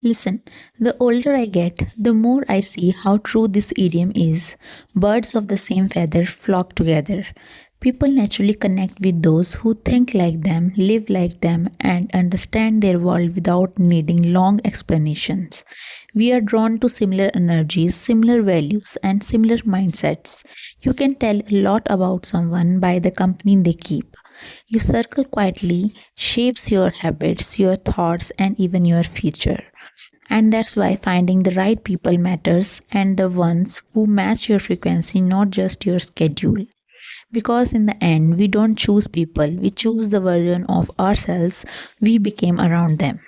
Listen, the older I get, the more I see how true this idiom is. Birds of the same feather flock together. People naturally connect with those who think like them, live like them, and understand their world without needing long explanations. We are drawn to similar energies, similar values, and similar mindsets. You can tell a lot about someone by the company they keep. Your circle quietly shapes your habits, your thoughts, and even your future. And that's why finding the right people matters and the ones who match your frequency, not just your schedule. Because in the end, we don't choose people, we choose the version of ourselves we became around them.